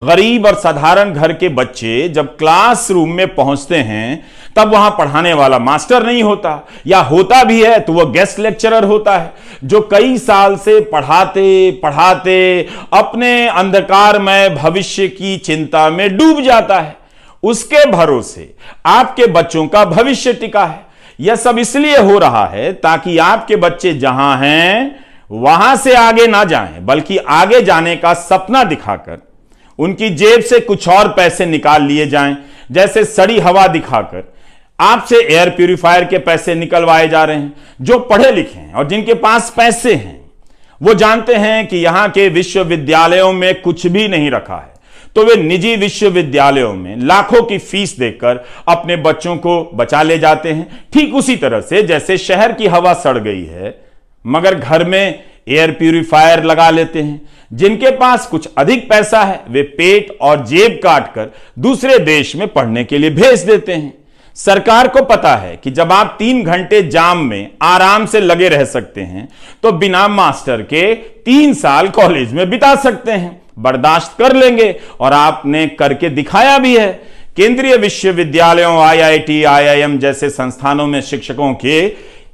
गरीब और साधारण घर के बच्चे जब क्लासरूम में पहुंचते हैं तब वहां पढ़ाने वाला मास्टर नहीं होता, या होता भी है तो वह गेस्ट लेक्चरर होता है जो कई साल से पढ़ाते पढ़ाते अपने अंधकारमय भविष्य की चिंता में डूब जाता है। उसके भरोसे आपके बच्चों का भविष्य टिका है। यह सब इसलिए हो रहा है ताकि आपके बच्चे जहां हैं वहां से आगे ना जाएं, बल्कि आगे जाने का सपना दिखाकर उनकी जेब से कुछ और पैसे निकाल लिए जाएं। जैसे सड़ी हवा दिखाकर आपसे एयर प्यूरिफायर के पैसे निकलवाए जा रहे हैं। जो पढ़े लिखे हैं और जिनके पास पैसे हैं वो जानते हैं कि यहां के विश्वविद्यालयों में कुछ भी नहीं रखा है, तो वे निजी विश्वविद्यालयों में लाखों की फीस देकर अपने बच्चों को बचा ले जाते हैं। ठीक उसी तरह से जैसे शहर की हवा सड़ गई है मगर घर में एयर प्यूरिफायर लगा लेते हैं। जिनके पास कुछ अधिक पैसा है वे पेट और जेब काटकर दूसरे देश में पढ़ने के लिए भेज देते हैं। सरकार को पता है कि जब आप 3 घंटे जाम में आराम से लगे रह सकते हैं तो बिना मास्टर के 3 साल कॉलेज में बिता सकते हैं, बर्दाश्त कर लेंगे, और आपने करके दिखाया भी है। केंद्रीय विश्वविद्यालयों, IIT, IIM जैसे संस्थानों में शिक्षकों के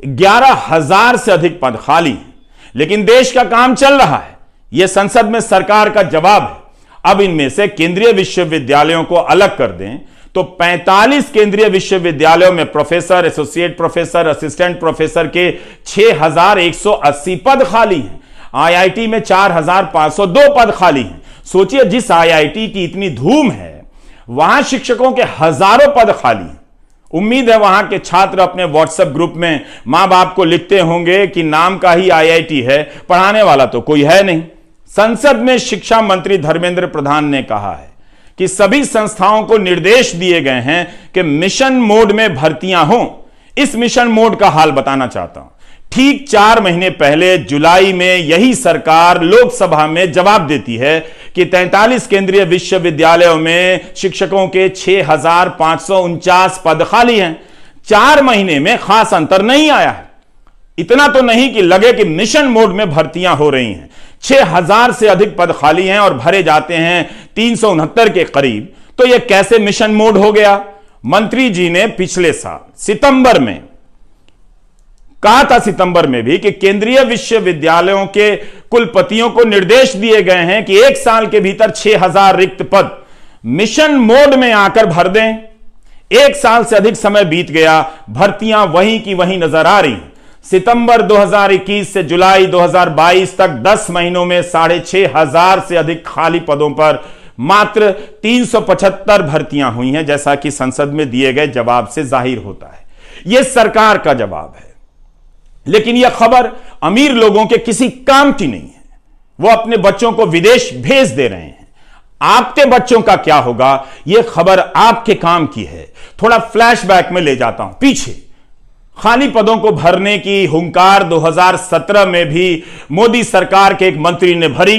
11,000 से अधिक पद खाली हैं, लेकिन देश का काम चल रहा है। यह संसद में सरकार का जवाब है। अब इनमें से केंद्रीय विश्वविद्यालयों को अलग कर दें तो 45 केंद्रीय विश्वविद्यालयों में professor, associate professor, assistant professor के 6,180 पद खाली हैं। IIT में 4,502 पद खाली हैं। सोचिए, जिस IIT की इतनी धूम है वहां शिक्षकों के हजारों पद खाली हैं। उम्मीद है वहां के छात्र अपने व्हाट्सएप ग्रुप में मां बाप को लिखते होंगे कि नाम का ही IIT है, पढ़ाने वाला तो कोई है नहीं। संसद में शिक्षा मंत्री धर्मेंद्र प्रधान ने कहा है कि सभी संस्थाओं को निर्देश दिए गए हैं कि मिशन मोड में भर्तियां हों। इस मिशन मोड का हाल बताना चाहता हूं। ठीक 4 महीने पहले जुलाई में यही सरकार लोकसभा में जवाब देती है कि 43 केंद्रीय विश्वविद्यालयों में शिक्षकों के 6,549 पद खाली हैं। 4 महीने में खास अंतर नहीं आया है। इतना तो नहीं कि लगे कि मिशन मोड में भर्तियां हो रही हैं। 6,000 से अधिक पद खाली हैं और भरे जाते हैं 369 के करीब। तो यह कैसे मिशन मोड हो गया? मंत्री जी ने पिछले साल सितंबर में कहा था, सितंबर में भी, कि केंद्रीय विश्वविद्यालयों के कुलपतियों को निर्देश दिए गए हैं कि 1 साल के भीतर 6,000 रिक्त पद मिशन मोड में आकर भर दें। 1 साल से अधिक समय बीत गया, भर्तियां वहीं की वहीं नजर आ रही। सितंबर 2021 से जुलाई 2022 तक 10 महीनों में 6,500 से अधिक खाली पदों पर मात्र 375 भर्तियां हुई हैं, जैसा कि संसद में दिए गए जवाब से जाहिर होता है। यह सरकार का जवाब है, लेकिन यह खबर अमीर लोगों के किसी काम की नहीं है। वो अपने बच्चों को विदेश भेज दे रहे हैं। आपके बच्चों का क्या होगा, यह खबर आपके काम की है। थोड़ा फ्लैशबैक में ले जाता हूं पीछे। खाली पदों को भरने की हुंकार 2017 में भी मोदी सरकार के एक मंत्री ने भरी।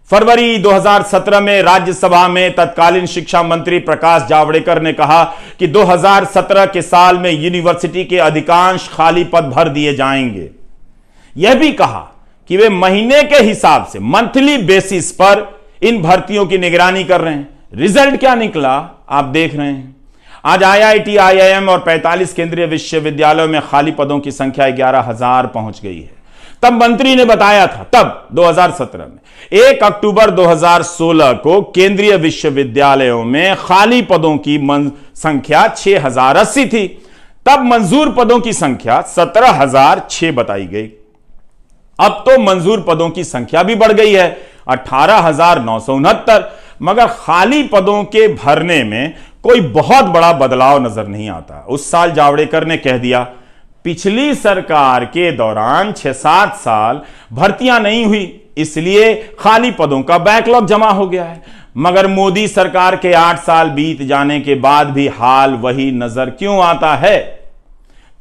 फरवरी 2017 में राज्यसभा में तत्कालीन शिक्षा मंत्री प्रकाश जावड़ेकर ने कहा कि 2017 के साल में यूनिवर्सिटी के अधिकांश खाली पद भर दिए जाएंगे। यह भी कहा कि वे महीने के हिसाब से, मंथली बेसिस पर इन भर्तियों की निगरानी कर रहे हैं। रिजल्ट क्या निकला आप देख रहे हैं। आज IIT, IIM और 45 केंद्रीय विश्वविद्यालयों में खाली पदों की संख्या 11,000 पहुंच गई है। तब मंत्री ने बताया था, तब 2017 में 1 अक्टूबर 2016 को केंद्रीय विश्वविद्यालयों में खाली पदों की संख्या 6,080 थी। तब मंजूर पदों की संख्या 17,006 बताई गई। अब तो मंजूर पदों की संख्या भी बढ़ गई है, 18,969। मगर खाली पदों के भरने में कोई बहुत बड़ा बदलाव नजर नहीं आता। उस साल जावड़ेकर ने कह दिया, पिछली सरकार के दौरान 6-7 साल भर्तियां नहीं हुई, इसलिए खाली पदों का बैकलॉग जमा हो गया है। मगर मोदी सरकार के 8 साल बीत जाने के बाद भी हाल वही नजर क्यों आता है?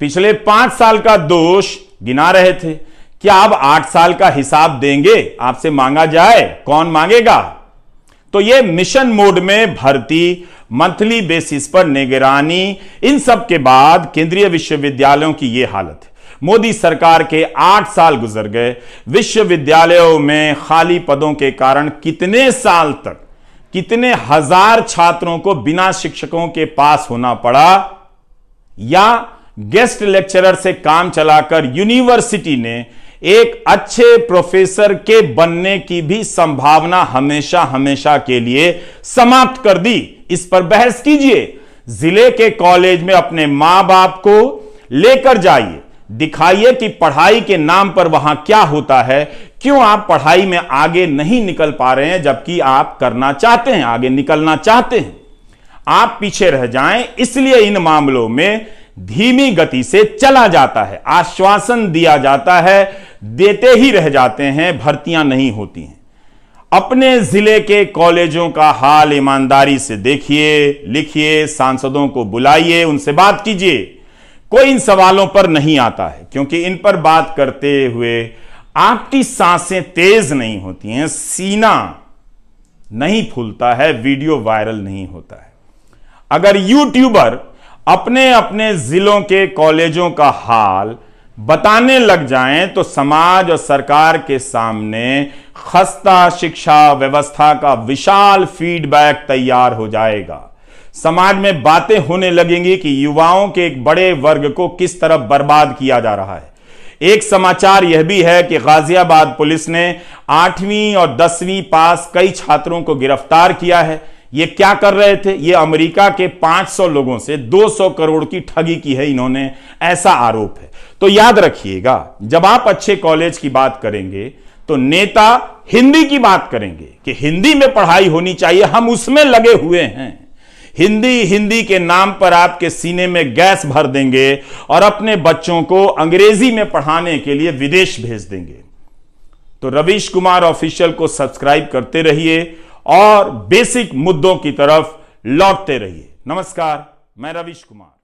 पिछले 5 साल का दोष गिना रहे थे, क्या अब 8 साल का हिसाब देंगे? आपसे मांगा जाए, कौन मांगेगा? तो यह मिशन मोड में भर्ती, मंथली बेसिस पर निगरानी, इन सब के बाद केंद्रीय विश्वविद्यालयों की यह हालत है। मोदी सरकार के 8 साल गुजर गए। विश्वविद्यालयों में खाली पदों के कारण कितने साल तक कितने हजार छात्रों को बिना शिक्षकों के पास होना पड़ा, या गेस्ट लेक्चरर से काम चलाकर यूनिवर्सिटी ने एक अच्छे प्रोफेसर के बनने की भी संभावना हमेशा हमेशा के लिए समाप्त कर दी। इस पर बहस कीजिए। जिले के कॉलेज में अपने मां बाप को लेकर जाइए, दिखाइए कि पढ़ाई के नाम पर वहां क्या होता है, क्यों आप पढ़ाई में आगे नहीं निकल पा रहे हैं, जबकि आप करना चाहते हैं, आगे निकलना चाहते हैं। आप पीछे रह जाएं, इसलिए इन मामलों में धीमी गति से चला जाता है, आश्वासन दिया जाता है, देते ही रह जाते हैं, भर्तियां नहीं होती हैं। अपने जिले के कॉलेजों का हाल ईमानदारी से देखिए, लिखिए, सांसदों को बुलाइए, उनसे बात कीजिए। कोई इन सवालों पर नहीं आता है, क्योंकि इन पर बात करते हुए आपकी सांसें तेज नहीं होती हैं, सीना नहीं फूलता है, वीडियो वायरल नहीं होता है। अगर यूट्यूबर अपने अपने जिलों के कॉलेजों का हाल बताने लग जाएं तो समाज और सरकार के सामने खस्ता शिक्षा व्यवस्था का विशाल फीडबैक तैयार हो जाएगा। समाज में बातें होने लगेंगी कि युवाओं के एक बड़े वर्ग को किस तरह बर्बाद किया जा रहा है। एक समाचार यह भी है कि गाजियाबाद पुलिस ने 8वीं और 10वीं पास कई छात्रों को गिरफ्तार किया है। ये क्या कर रहे थे? ये अमेरिका के 500 लोगों से 200 करोड़ की ठगी की है इन्होंने, ऐसा आरोप है। तो याद रखिएगा, जब आप अच्छे कॉलेज की बात करेंगे तो नेता हिंदी की बात करेंगे कि हिंदी में पढ़ाई होनी चाहिए, हम उसमें लगे हुए हैं। हिंदी के नाम पर आपके सीने में गैस भर देंगे और अपने बच्चों को अंग्रेजी में पढ़ाने के लिए विदेश भेज देंगे। तो रवीश कुमार ऑफिशियल को सब्सक्राइब करते रहिए और बेसिक मुद्दों की तरफ लौटते रहिए। नमस्कार, मैं रवीश कुमार।